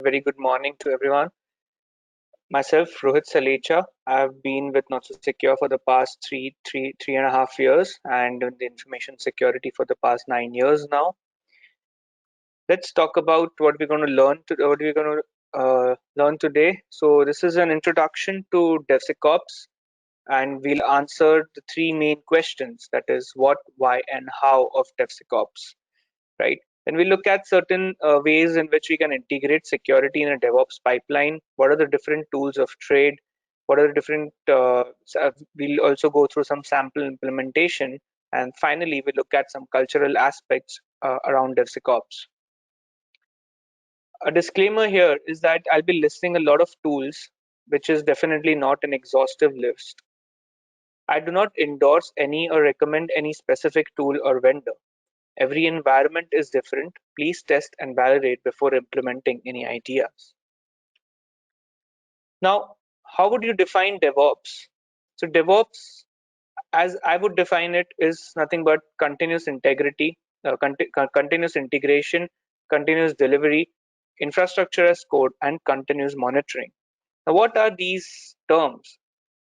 Very good morning to everyone. Myself, Rohit Salecha. I've been with NotSoSecure for the past three and a half years, and in the information security for the past 9 years now. Let's talk about what we're going to learn today. So this is an introduction to DevSecOps, and we'll answer the three main questions. That is, what, why, and how of DevSecOps. Right? Then we look at certain ways in which we can integrate security in a DevOps pipeline. What are the different tools of trade? What are the different, we'll also go through some sample implementation. And finally, we look at some cultural aspects around DevSecOps. A disclaimer here is that I'll be listing a lot of tools, which is definitely not an exhaustive list. I do not endorse any or recommend any specific tool or vendor. Every environment is different. Please test and validate before implementing any ideas. Now, how would you define DevOps? So DevOps, as I would define it, is nothing but continuous integrity, continuous integration, continuous delivery, infrastructure as code, and continuous monitoring. Now, what are these terms?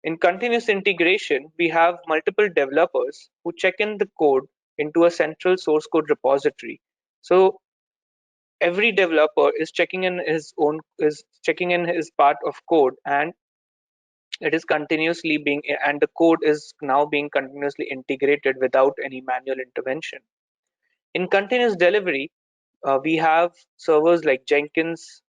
In continuous integration, we have multiple developers who check in the code into a central source code repository. So every developer is checking in his part of code, and it is continuously being, and the code is now being continuously integrated without any manual intervention. In continuous delivery, we have servers like Jenkins,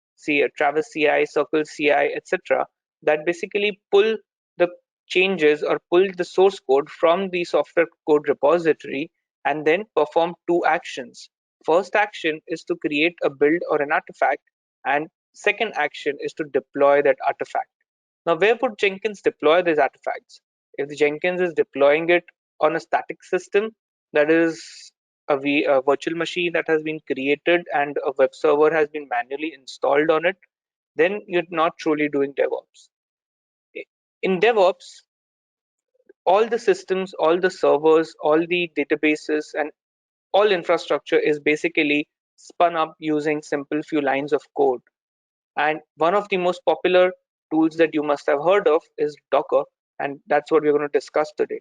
Travis CI, Circle CI, etc. that basically pull the changes or pull the source code from the software code repository and then perform two actions. First action is to create a build or an artifact, and second action is to deploy that artifact. Now, where would Jenkins deploy these artifacts? If the Jenkins is deploying it on a static system, that is a virtual machine that has been created and a web server has been manually installed on it, then you're not truly doing DevOps. In DevOps, all the systems, all the servers, all the databases, and all infrastructure is basically spun up using simple few lines of code. And one of the most popular tools that you must have heard of is Docker, and that's what we're going to discuss today.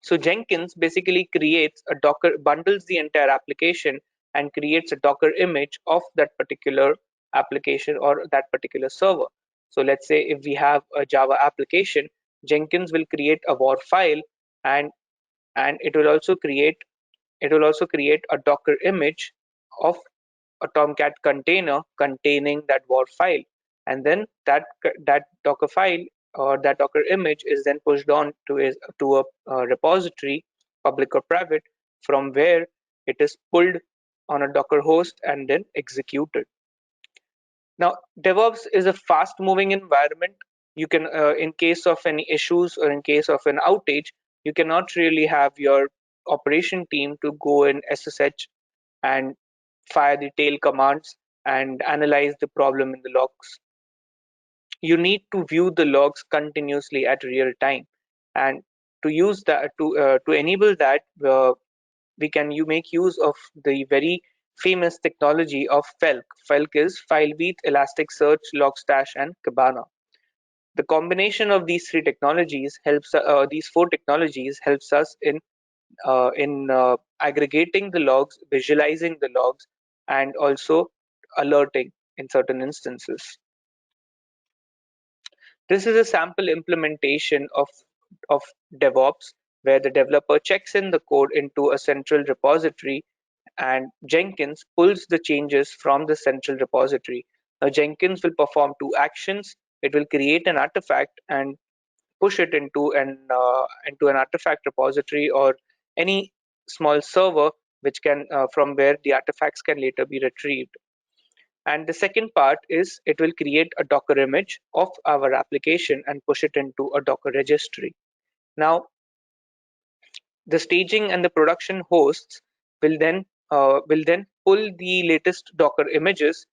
So Jenkins basically creates a Docker, bundles the entire application and creates a Docker image of that particular application or that particular server. So let's say if we have a Java application, Jenkins will create a WAR file, and it will also create a Docker image of a Tomcat container containing that WAR file, and then that Docker file or that Docker image is then pushed on to a repository, public or private, from where it is pulled on a Docker host and then executed. Now, DevOps is a fast-moving environment. You can, in case of any issues or in case of an outage, you cannot really have your operation team to go and SSH and fire the tail commands and analyze the problem in the logs. You need to view the logs continuously at real time, and to use that to enable that, you make use of the very famous technology of FELK. FELK is FileBeat, Elasticsearch, Logstash, and Kibana. The combination of these four technologies helps us in aggregating the logs, visualizing the logs, and also alerting in certain instances. This is a sample implementation of DevOps, where the developer checks in the code into a central repository, and Jenkins pulls the changes from the central repository. Now, Jenkins will perform two actions. It will create an artifact and push it into an artifact repository or any small server which can from where the artifacts can later be retrieved. And the second part is it will create a Docker image of our application and push it into a Docker registry. Now, the staging and the production hosts will then pull the latest Docker images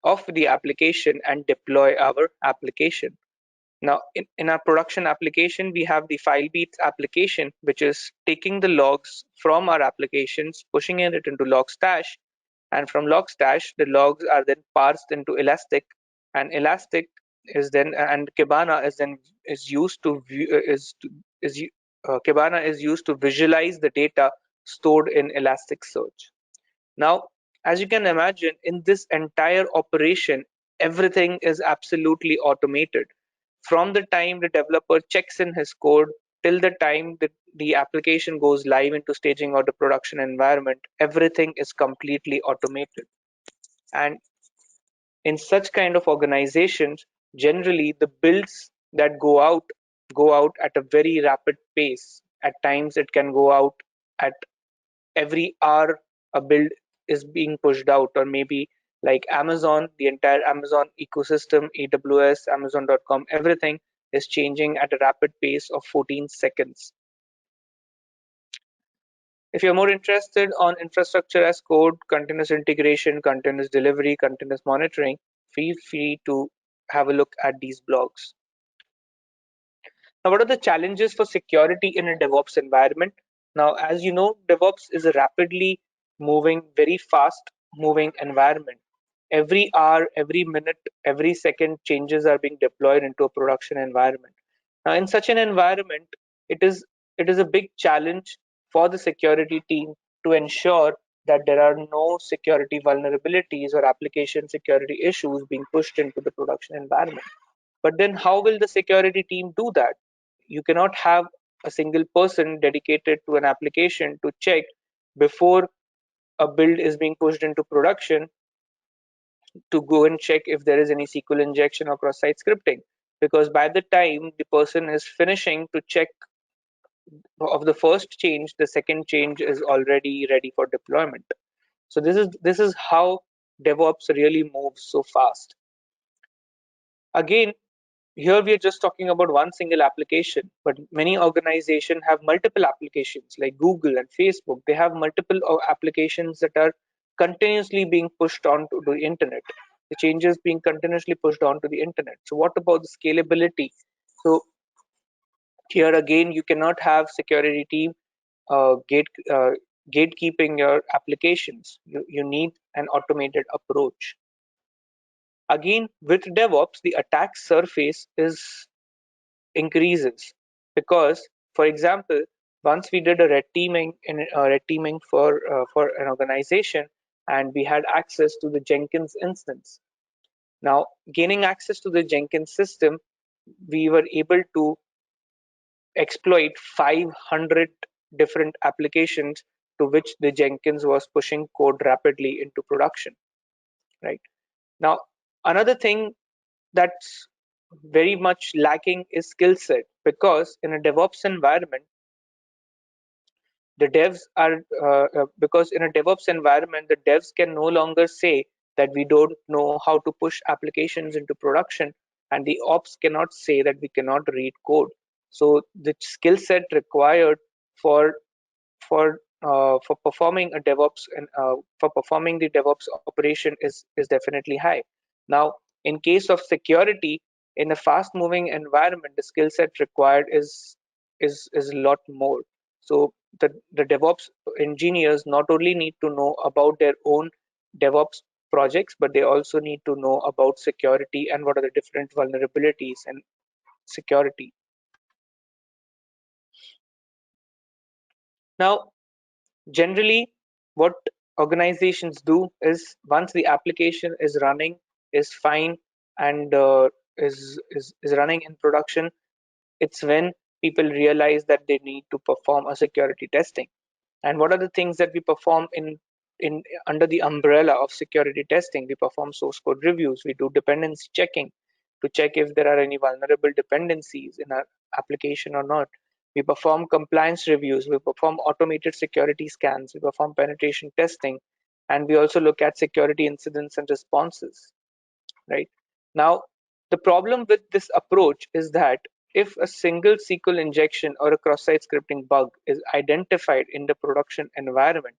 of the application and deploy our application. Now, in our production application, we have the FileBeat application, which is taking the logs from our applications, pushing it into Logstash, And from Logstash, the logs are then parsed into Elastic, and Elastic is then and Kibana is then is used to view, is Kibana is used to visualize the data stored in Elasticsearch. Now, as you can imagine, in this entire operation, everything is absolutely automated. From the time the developer checks in his code till the time that the application goes live into staging or the production environment, everything is completely automated. And in such kind of organizations, generally the builds that go out at a very rapid pace. At times it can go out at every hour a build is being pushed out, or maybe like Amazon, the entire Amazon ecosystem, AWS, Amazon.com, everything is changing at a rapid pace of 14 seconds. If you're more interested on infrastructure as code, continuous integration, continuous delivery, continuous monitoring, feel free to have a look at these blogs. Now, what are the challenges for security in a DevOps environment? Now, as you know, DevOps is a rapidly moving, very fast moving environment. Every hour, every minute, every second, changes are being deployed into a production environment. Now, in such an environment, it is a big challenge for the security team to ensure that there are no security vulnerabilities or application security issues being pushed into the production environment. But then how will the security team do that? You cannot have a single person dedicated to an application to check before a build is being pushed into production to go and check if there is any SQL injection or cross-site scripting. Because by the time the person is finishing to check of the first change, the second change is already ready for deployment. So this is how DevOps really moves so fast. Again, here we are just talking about one single application, but many organizations have multiple applications like Google and Facebook. They have multiple applications that are continuously being pushed onto the internet. The changes being continuously pushed onto the internet. So what about the scalability? So here again, you cannot have security team gatekeeping your applications. You need an automated approach. Again, with DevOps, the attack surface is increases because, for example, once we did a red teaming for an organization, and we had access to the Jenkins instance. Now, gaining access to the Jenkins system, we were able to exploit 500 different applications to which the Jenkins was pushing code rapidly into production. Right now, another thing that's very much lacking is skill set, because in a DevOps environment, the devs are because in a DevOps environment, the devs can no longer say that we don't know how to push applications into production, and the ops cannot say that we cannot read code. So the skill set required for for performing a DevOps and for performing the DevOps operation is definitely high. Now, in case of security, in a fast-moving environment, the skill set required is a lot more. So the DevOps engineers not only need to know about their own DevOps projects, but they also need to know about security and what are the different vulnerabilities and security. Now, generally, what organizations do is once the application is running, is fine, and is running in production, it's when people realize that they need to perform a security testing. And what are the things that we perform in under the umbrella of security testing? We perform source code reviews, we do dependency checking to check if there are any vulnerable dependencies in our application or not. We perform compliance reviews, we perform automated security scans, we perform penetration testing, and we also look at security incidents and responses. Right now, the problem with this approach is that if a single SQL injection or a cross-site scripting bug is identified in the production environment,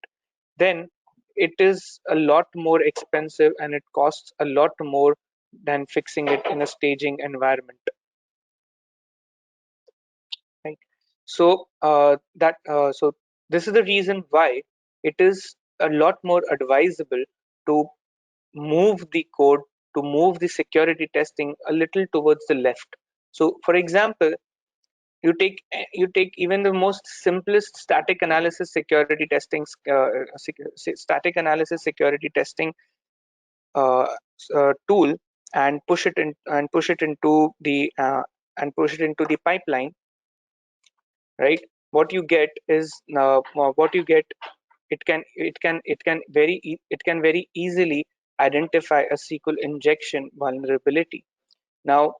then it is a lot more expensive and it costs a lot more than fixing it in a staging environment. Right. So so this is the reason why it is a lot more advisable to move the code, to move the security testing a little towards the left. So for example, you take even the most simplest static analysis security testing static analysis security testing uh, tool, and push it in and push it into the pipeline, right? What you get is what you get it can very easily identify a SQL injection vulnerability. Now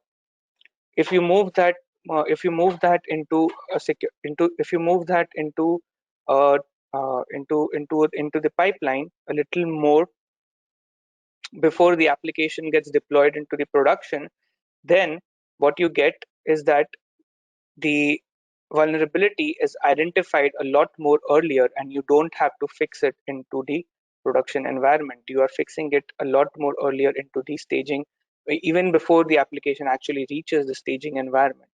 if you move that into a secure into if you move that uh, into the pipeline a little more before the application gets deployed into the production, then what you get is that the vulnerability is identified a lot more earlier, and you don't have to fix it into the production environment. You are fixing it a lot more earlier into the staging, even before the application actually reaches the staging environment.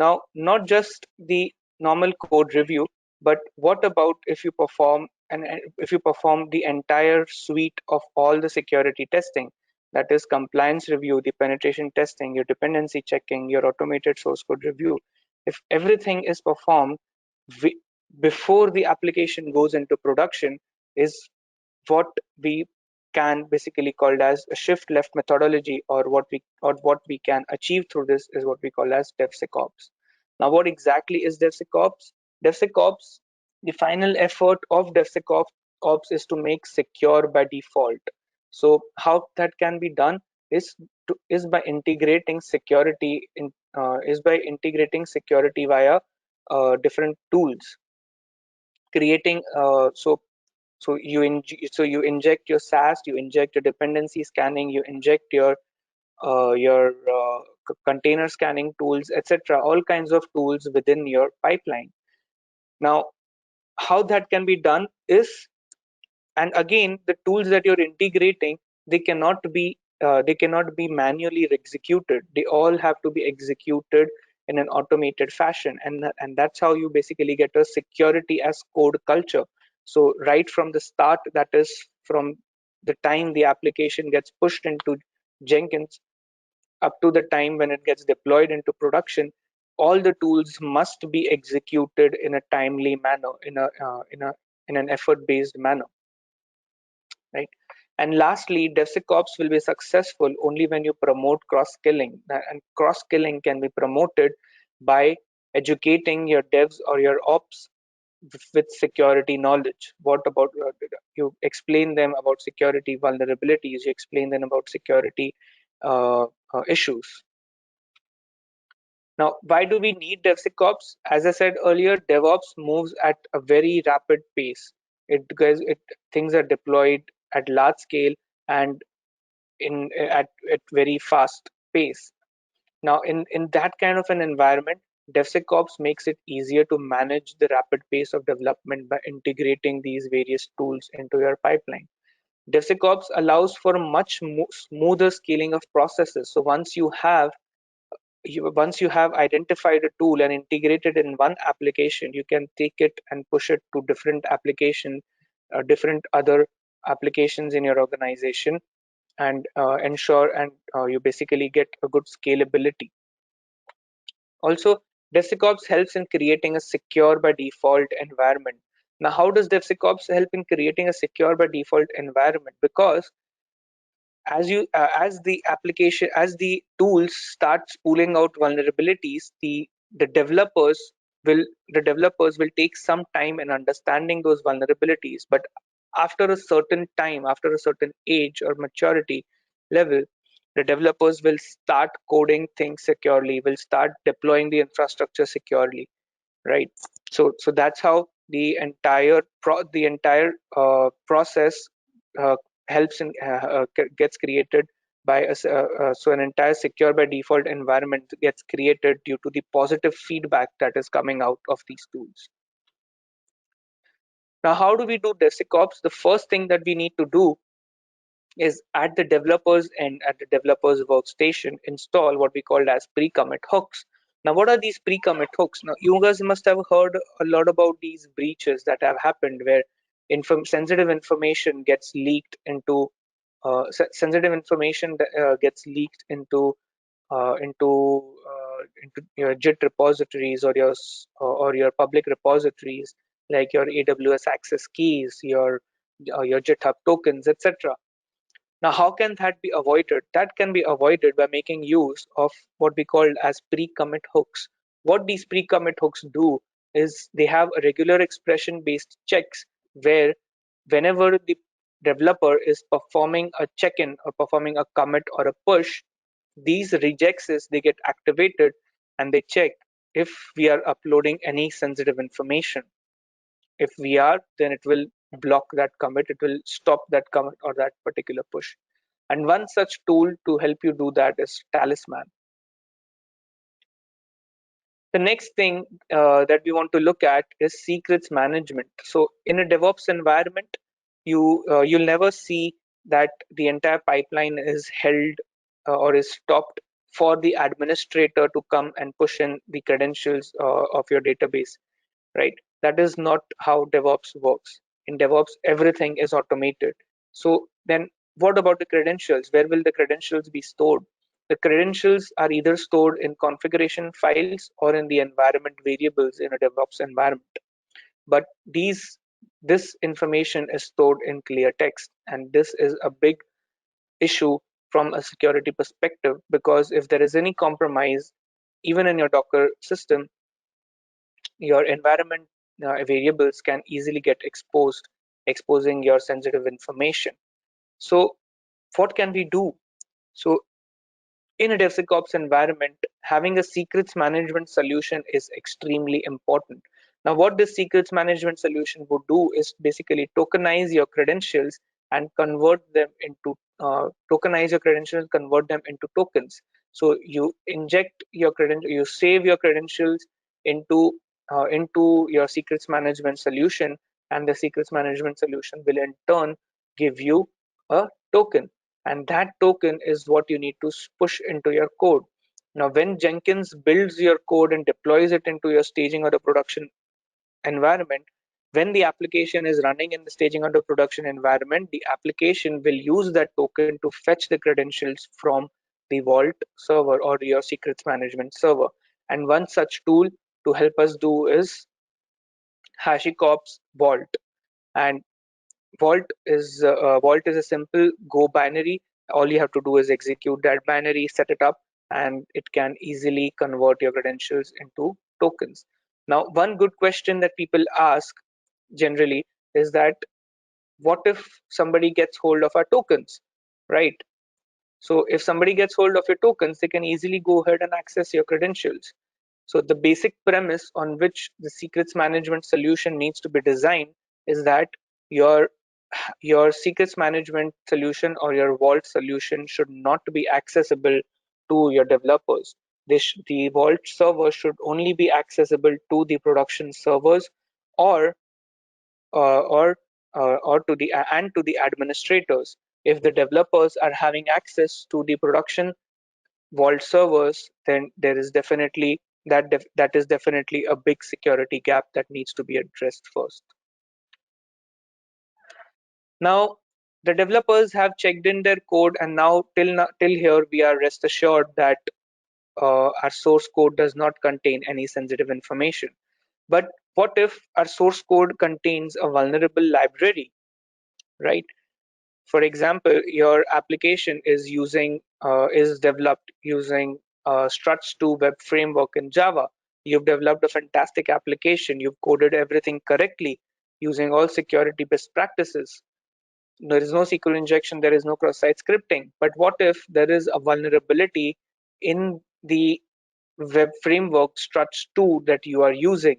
Now, not just the normal code review, but what about if you perform the entire suite of all the security testing, that is compliance review, the penetration testing, your dependency checking, your automated source code review. If everything is performed before the application goes into production, is what we can basically called as a shift left methodology, or what we can achieve through this is what we call as DevSecOps. Now, what exactly is DevSecOps? DevSecOps, the final effort of DevSecOps is to make secure by default. So how that can be done is by integrating security via different tools, creating so you inject your SAST, you inject your dependency scanning, you inject your container scanning tools, etc. All kinds of tools within your pipeline. Now, how that can be done is, and again, the tools that you're integrating, they cannot be manually executed. They all have to be executed in an automated fashion, and that's how you basically get a security as code culture. So right from the start, that is from the time the application gets pushed into Jenkins up to the time when it gets deployed into production, all the tools must be executed in a timely manner, in an effort based manner, right? And lastly, DevSecOps will be successful only when you promote cross-skilling. And cross-skilling can be promoted by educating your devs or your ops with security knowledge. What about you explain them about security vulnerabilities, you explain them about security issues. Now, why do we need DevSecOps? As I said earlier, DevOps moves at a very rapid pace. Because things are deployed at large scale and at very fast pace. Now, in that kind of an environment, DevSecOps makes it easier to manage the rapid pace of development by integrating these various tools into your pipeline. DevSecOps allows for a much smoother scaling of processes. So once you have identified a tool and integrated in one application, you can take it and push it to different different other applications in your organization, and ensure and you basically get a good scalability. Also, DevSecOps helps in creating a secure by default environment. Now, how does DevSecOps help in creating a secure by default environment? Because as the tools start spooling out vulnerabilities, the developers will take some time in understanding those vulnerabilities. But after a certain time, after a certain age or maturity level, the developers will start coding things securely, will start deploying the infrastructure securely, right? So that's how the entire process uh, helps in gets created by us. So an entire secure by default environment gets created due to the positive feedback that is coming out of these tools. Now, how do we do DevSecOps? The first thing that we need to do is at the developers and at the developers workstation, install what we call as pre-commit hooks. Now, what are these pre-commit hooks? Now, you guys must have heard a lot about these breaches that have happened where sensitive information gets leaked into sensitive information that, gets leaked into your JIT repositories or your public repositories like your AWS access keys, your GitHub tokens, etc. Now, how can that be avoided? That can be avoided by making use of what we call as pre-commit hooks. What these pre-commit hooks do is they have a regular expression-based checks where whenever the developer is performing a check-in or performing a commit or a push, these rejects they get activated and they check if we are uploading any sensitive information. If we are, then it will block that commit, it will stop that commit or that particular push. And one such tool to help you do that is Talisman. The next thing that we want to look at is secrets management. So in a DevOps environment, you'll never see that the entire pipeline is held or is stopped for the administrator to come and push in the credentials of your database, right? That is not how DevOps works. In DevOps, everything is automated. So then what about the credentials? Where will the credentials be stored? The credentials are either stored in configuration files or in the environment variables in a DevOps environment. But this information is stored in clear text, and this is a big issue from a security perspective, because if there is any compromise, even in your Docker system, your environment variables can easily get exposed, exposing your sensitive information. So what can we do? So in a DevSecOps environment, having a secrets management solution is extremely important. Now, what this secrets management solution would do is basically tokenize your credentials and convert them into convert them into tokens. So you inject your credentials, you save your credentials into your secrets management solution, and the secrets management solution will in turn give you a token, and that token is what you need to push into your code. Now, when Jenkins builds your code and deploys it into your staging or the production environment, when the application is running in the staging or the production environment, the application will use that token to fetch the credentials from the Vault server or your secrets management server. And one such tool to help us do is HashiCorp's Vault. And Vault is a simple Go binary. All you have to do is execute that binary, set it up, and it can easily convert your credentials into tokens. Now, one good question that people ask generally is that what if somebody gets hold of our tokens, right? So if somebody gets hold of your tokens, they can easily go ahead and access your credentials. So the basic premise on which the secrets management solution needs to be designed is that your your secrets management solution or your vault solution should not be accessible to your developers. The vault server should only be accessible to the production servers or uh, or to the administrators. If the developers are having access to the production vault servers, then there is definitely that is definitely a big security gap that needs to be addressed first. Now, the developers have checked in their code, and now till here we are rest assured that our source code does not contain any sensitive information. But what if our source code contains a vulnerable library, right? For example, your application is developed using Struts2 web framework in Java. You've developed a fantastic application. You've coded everything correctly using all security best practices. There is no SQL injection, there is no cross-site scripting. But what if there is a vulnerability in the web framework Struts2 that you are using,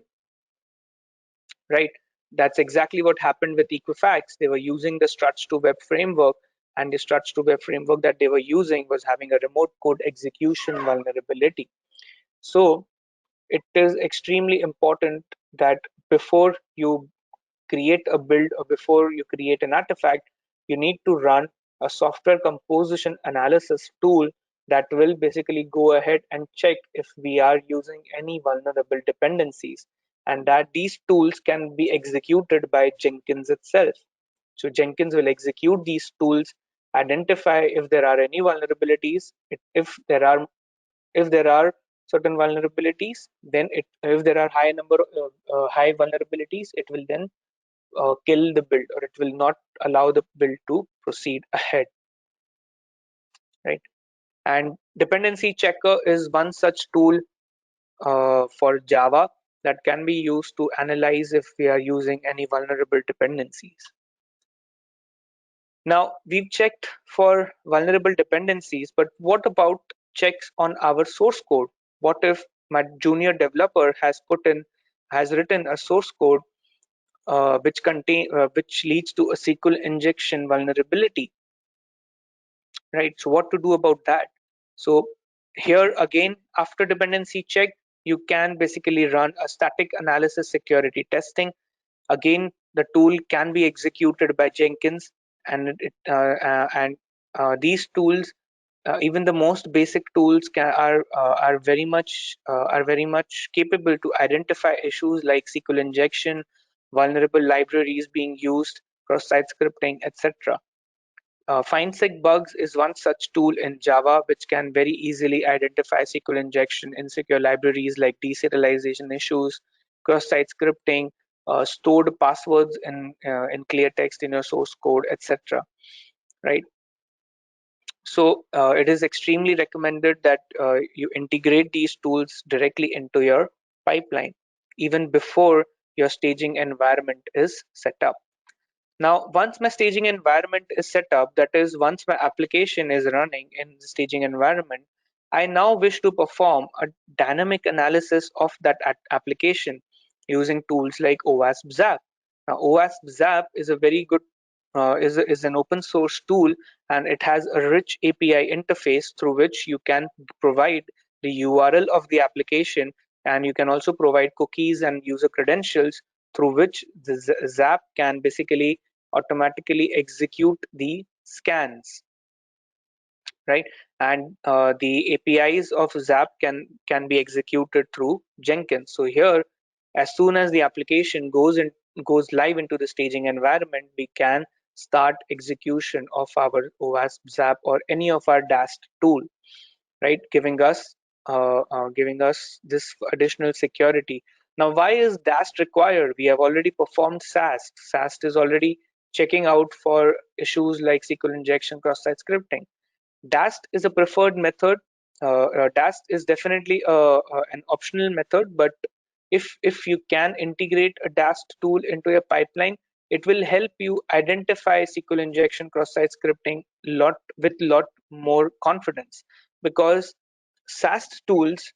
right? That's exactly what happened with Equifax. They were using the Struts2 web framework, and the Struts2 web framework that they were using was having a remote code execution vulnerability. So it is extremely important that before you create a build or before you create an artifact, you need to run a software composition analysis tool that will basically go ahead and check if we are using any vulnerable dependencies, and that these tools can be executed by Jenkins itself. So Jenkins will execute these tools identify if there are any vulnerabilities. If there are certain vulnerabilities, then if there are high vulnerabilities, it will then kill the build, or it will not allow the build to proceed ahead, right? And dependency checker is one such tool for Java that can be used to analyze if we are using any vulnerable dependencies. Now, we've checked for vulnerable dependencies, but what about checks on our source code? What if my junior developer has written a source code which leads to a SQL injection vulnerability, right? So what to do about that? So here again, after dependency check, you can basically run a static analysis security testing. Again, the tool can be executed by Jenkins, and these tools, even the most basic tools, are very much capable to identify issues like SQL injection, vulnerable libraries being used, cross-site scripting, etc. FindSig bugs is one such tool in Java which can very easily identify SQL injection, insecure libraries like deserialization issues, cross-site scripting, stored passwords in clear text in your source code, etc. Right? So it is extremely recommended that you integrate these tools directly into your pipeline, even before your staging environment is set up. Now, once my staging environment is set up, that is, once my application is running in the staging environment, I now wish to perform a dynamic analysis of that application using tools like OWASP Zap. Now, OWASP Zap is a very good is an open source tool, and it has a rich API interface through which you can provide the URL of the application, and you can also provide cookies and user credentials through which the Zap can basically automatically execute the scans, right? And the APIs of Zap can be executed through Jenkins. So here, as soon as the application goes live into the staging environment, we can start execution of our OWASP Zap or any of our DAST tool, right? Giving us this additional security. Now, why is DAST required? We have already performed SAST. SAST is already checking out for issues like SQL injection, cross-site scripting. DAST is a preferred method. DAST is definitely an optional method, but if you can integrate a DAST tool into your pipeline, it will help you identify SQL injection, cross-site scripting with lot more confidence, because SAST tools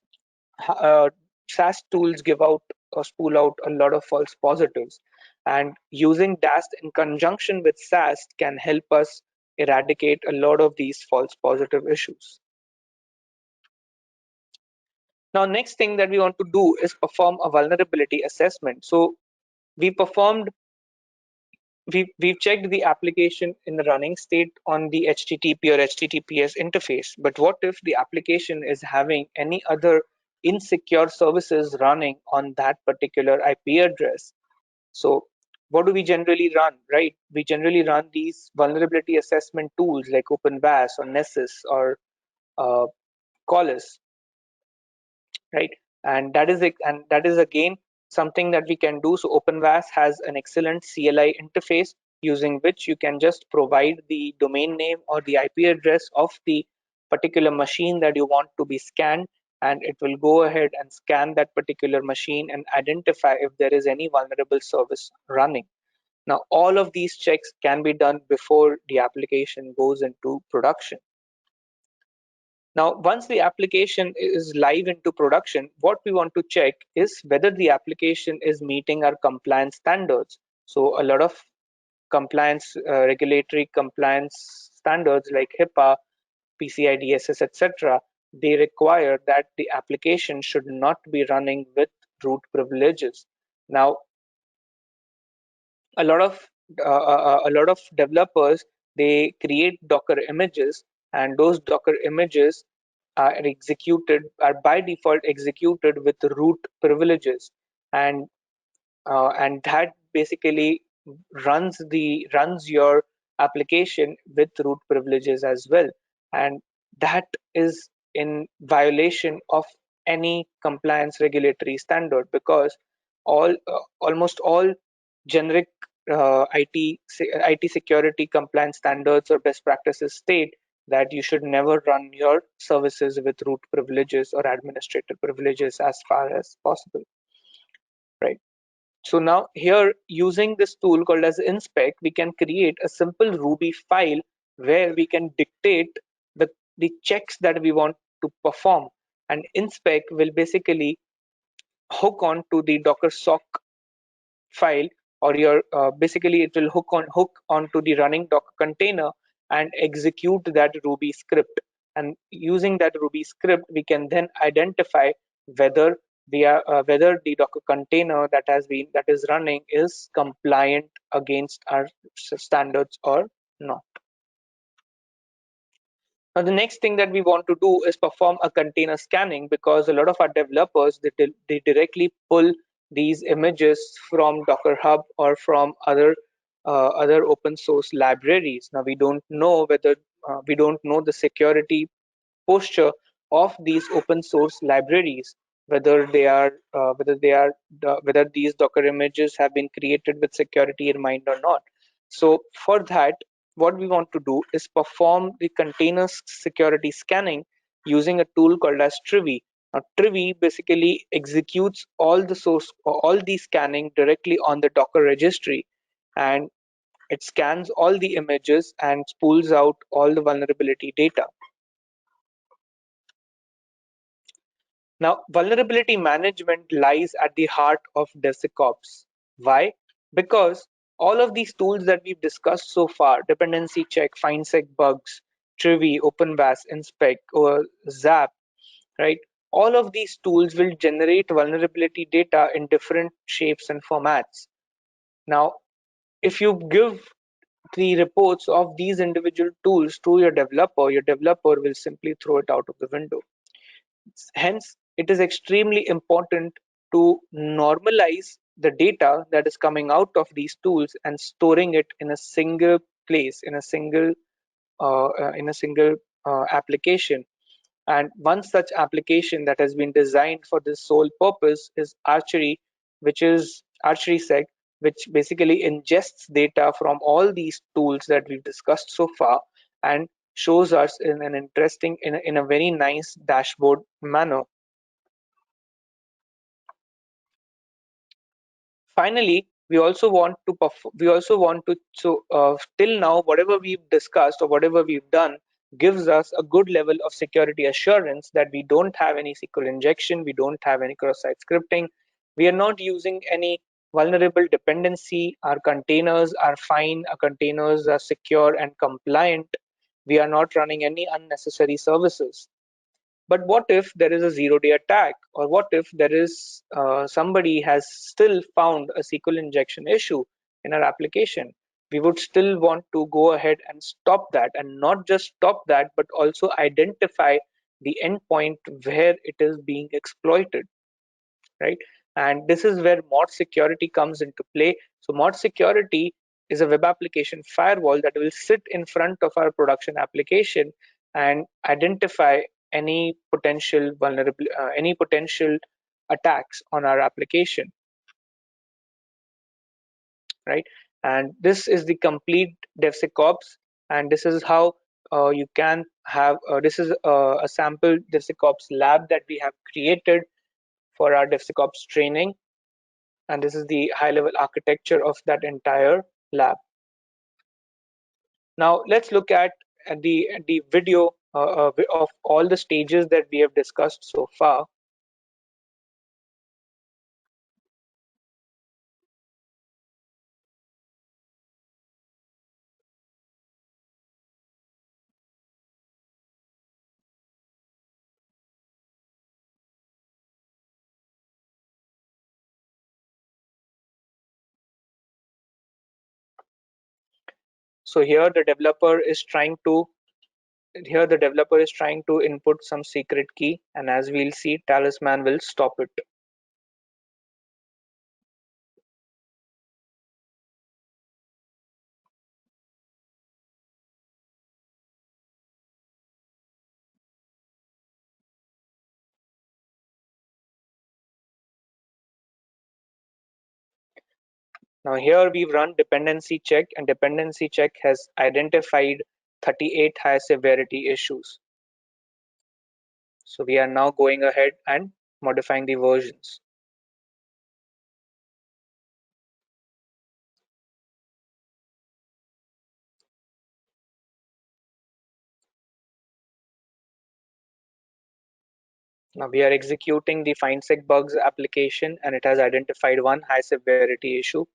uh, SAST tools give out or spool out a lot of false positives, and using DAST in conjunction with SAST can help us eradicate a lot of these false positive issues. Now, next thing that we want to do is perform a vulnerability assessment. So we performed we've checked the application in the running state on the HTTP or HTTPS interface. But what if the application is having any other insecure services running on that particular IP address? So what do we generally run, right? We generally run these vulnerability assessment tools like OpenVAS or Nessus or uh, Qualys, right? And that is again something that we can do. So OpenVAS has an excellent CLI interface using which you can just provide the domain name or the IP address of the particular machine that you want to be scanned, and it will go ahead and scan that particular machine and identify if there is any vulnerable service running. Now, all of these checks can be done before the application goes into production. Now, once the application is live into production, what we want to check is whether the application is meeting our compliance standards. So a lot of regulatory compliance standards like HIPAA, PCI DSS, etc., they require that the application should not be running with root privileges. Now, a lot of developers, they create Docker images, and those Docker images are by default executed with root privileges, and that basically runs your application with root privileges as well, and that is in violation of any compliance regulatory standard, because almost all generic IT security compliance standards or best practices state that you should never run your services with root privileges or administrator privileges as far as possible, right? So now here, using this tool called as inspect, we can create a simple Ruby file where we can dictate the checks that we want to perform, and inspect will basically hook on to the Docker sock file, or your basically it will hook onto the running Docker container and execute that Ruby script. And using that Ruby script, we can then identify whether whether the Docker container that is running is compliant against our standards or not. Now, the next thing that we want to do is perform a container scanning, because a lot of our developers, they directly pull these images from Docker Hub or from other open source libraries. Now, we don't know the security posture of these open source libraries, whether these Docker images have been created with security in mind or not. So for that, what we want to do is perform the container security scanning using a tool called as Trivy. Now, Trivy basically executes all the scanning directly on the Docker registry, and it scans all the images and spools out all the vulnerability data. Now, vulnerability management lies at the heart of DevSecOps. Why? Because all of these tools that we've discussed so far, dependency check, findsec bugs, Trivy, OpenVAS, inspect, or Zap, right? All of these tools will generate vulnerability data in different shapes and formats. Now, if you give the reports of these individual tools to your developer will simply throw it out of the window. Hence, it is extremely important to normalize the data that is coming out of these tools and storing it in a single place, in a single application. And one such application that has been designed for this sole purpose is Archery, which is ArcherySec, which basically ingests data from all these tools that we've discussed so far and shows us in an interesting, in a very nice dashboard manner. Finally, we also want to till now, whatever we've discussed or whatever we've done gives us a good level of security assurance that we don't have any SQL injection, we don't have any cross-site scripting, we are not using any vulnerable dependency, our containers are fine, our containers are secure and compliant, we are not running any unnecessary services. But what if there is a zero-day attack, or what if there is somebody has still found a SQL injection issue in our application? We would still want to go ahead and stop that, and not just stop that, but also identify the endpoint where it is being exploited, right? And this is where mod security comes into play. So mod security is a web application firewall that will sit in front of our production application and identify any potential attacks on our application, right? And this is the complete DevSecOps, and this is how you can have this is a sample DevSecOps lab that we have created for our DevSecOps training, and this is the high-level architecture of that entire lab. Now let's look at the video of all the stages that we have discussed so far. So here the developer is trying to input some secret key, and as we'll see, Talisman will stop it. Now here we've run dependency check, and dependency check has identified 38 high severity issues. So we are now going ahead and modifying the versions. Now we are executing the findsec bugs application, and it has identified one high severity issue.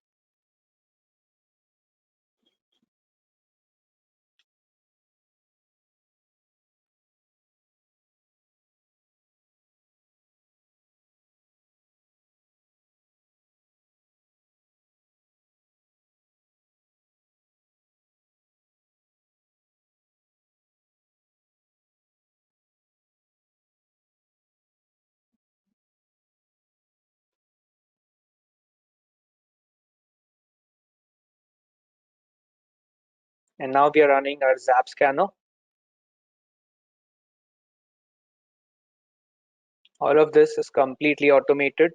And now we are running our Zap scanner. All of this is completely automated.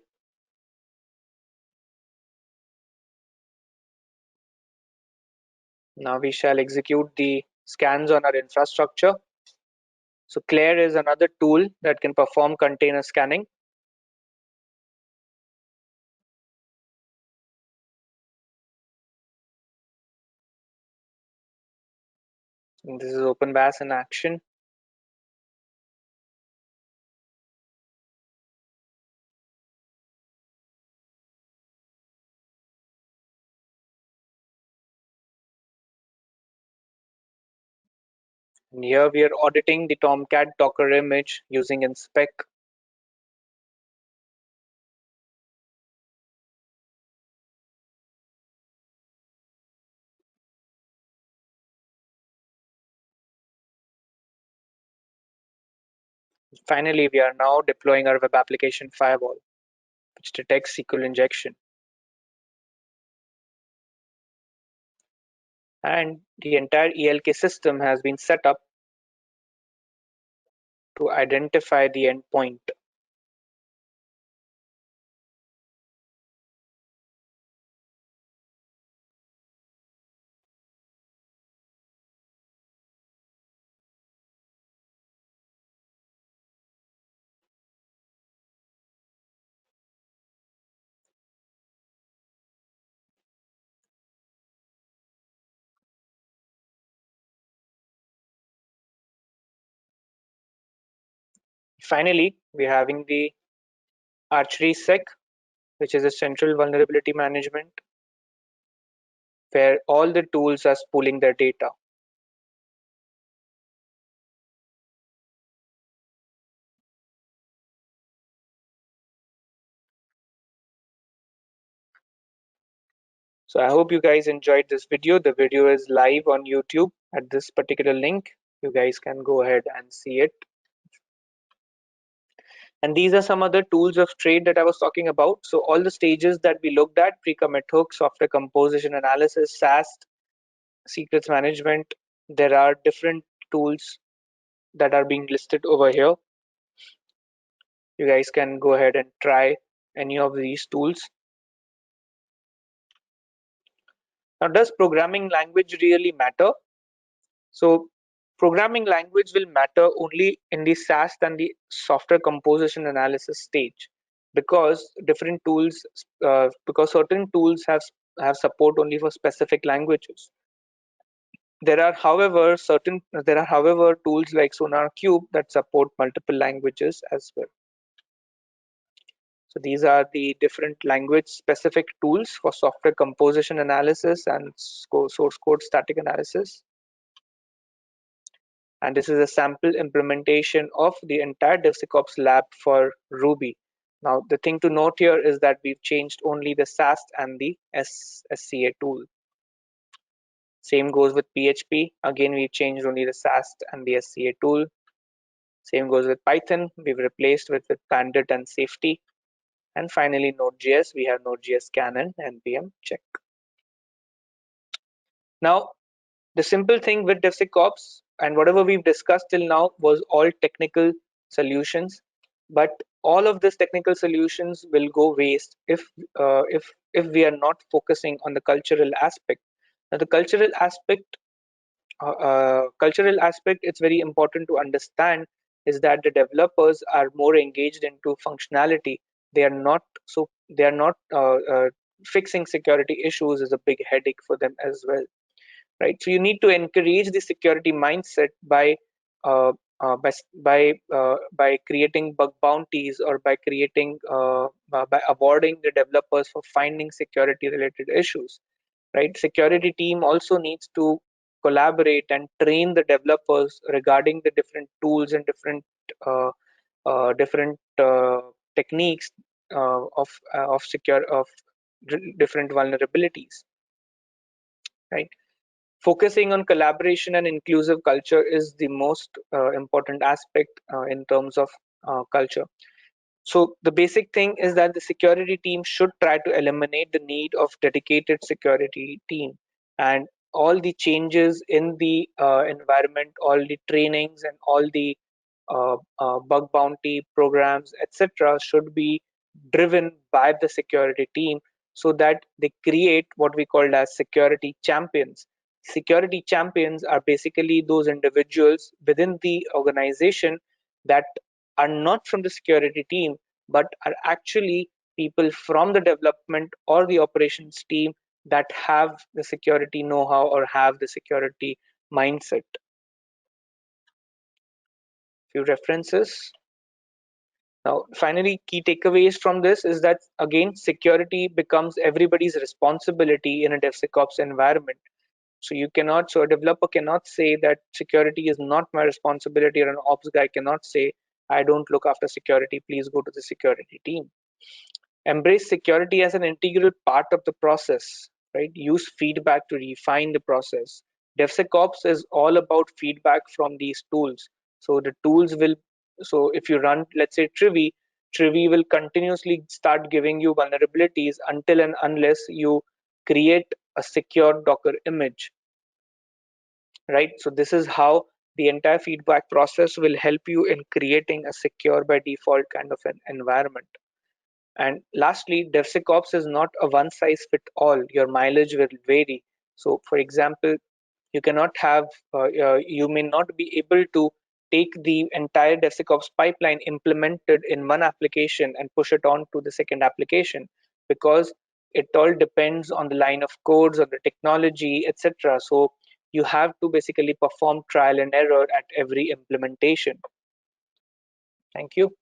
Now we shall execute the scans on our infrastructure. So Claire is another tool that can perform container scanning. And this is OpenBAS in action. And here we are auditing the Tomcat Docker image using inspec. Finally, we are now deploying our web application firewall, which detects SQL injection. And the entire ELK system has been set up to identify the endpoint. Finally, we're having the archery sec, which is a central vulnerability management, where all the tools are pooling their data. So I hope you guys enjoyed this video. The video is live on YouTube at this particular link. You guys can go ahead and see it. And these are some other tools of trade that I was talking about. So all the stages that we looked at, pre-commit hook, software composition analysis, SAST, secrets management, there are different tools that are being listed over here. You guys can go ahead and try any of these tools. Now, does programming language really matter? So programming language will matter only in the SAST and the software composition analysis stage, because different tools, because certain tools have support only for specific languages. There are, however, tools like SonarQube that support multiple languages as well. So these are the different language specific tools for software composition analysis and source code static analysis. And this is a sample implementation of the entire DevSecOps lab for Ruby. Now, the thing to note here is that we've changed only the SAST and the SCA tool. Same goes with PHP. Again, we've changed only the SAST and the SCA tool. Same goes with Python. We've replaced with Pandit and Safety. And finally, Node.js. We have Node.js Canon and npm check. Now, the simple thing with DevSecOps and whatever we've discussed till now was all technical solutions, but all of these technical solutions will go waste if we are not focusing on the cultural aspect. Now, the cultural aspect, it's very important to understand is that the developers are more engaged into functionality. They are not fixing security issues is a big headache for them as well, right? So you need to encourage the security mindset uh, by creating bug bounties, or by awarding the developers for finding security related issues, right? Security team also needs to collaborate and train the developers regarding the different tools and different techniques of different vulnerabilities, right? Focusing on collaboration and inclusive culture is the most important aspect in terms of culture. So the basic thing is that the security team should try to eliminate the need of dedicated security team, and all the changes in the environment, all the trainings and all the bug bounty programs, etc., should be driven by the security team, so that they create what we call as security champions. Security champions are basically those individuals within the organization that are not from the security team, but are actually people from the development or the operations team that have the security know-how or have the security mindset. Few references. Now, finally, key takeaways from this is that, again, security becomes everybody's responsibility in a DevSecOps environment. So a developer cannot say that security is not my responsibility, or an ops guy cannot say, I don't look after security, please go to the security team. Embrace security as an integral part of the process, right? Use feedback to refine the process. DevSecOps is all about feedback from these tools. So the tools will, so if you run, let's say Trivi will continuously start giving you vulnerabilities until and unless you create a secure Docker image, right? So this is how the entire feedback process will help you in creating a secure by default kind of an environment. And lastly, DevSecOps is not a one size fit all. Your mileage will vary. So for example, you may not be able to take the entire DevSecOps pipeline implemented in one application and push it on to the second application, because it all depends on the line of codes, on the technology, etc. So you have to basically perform trial and error at every implementation. Thank you.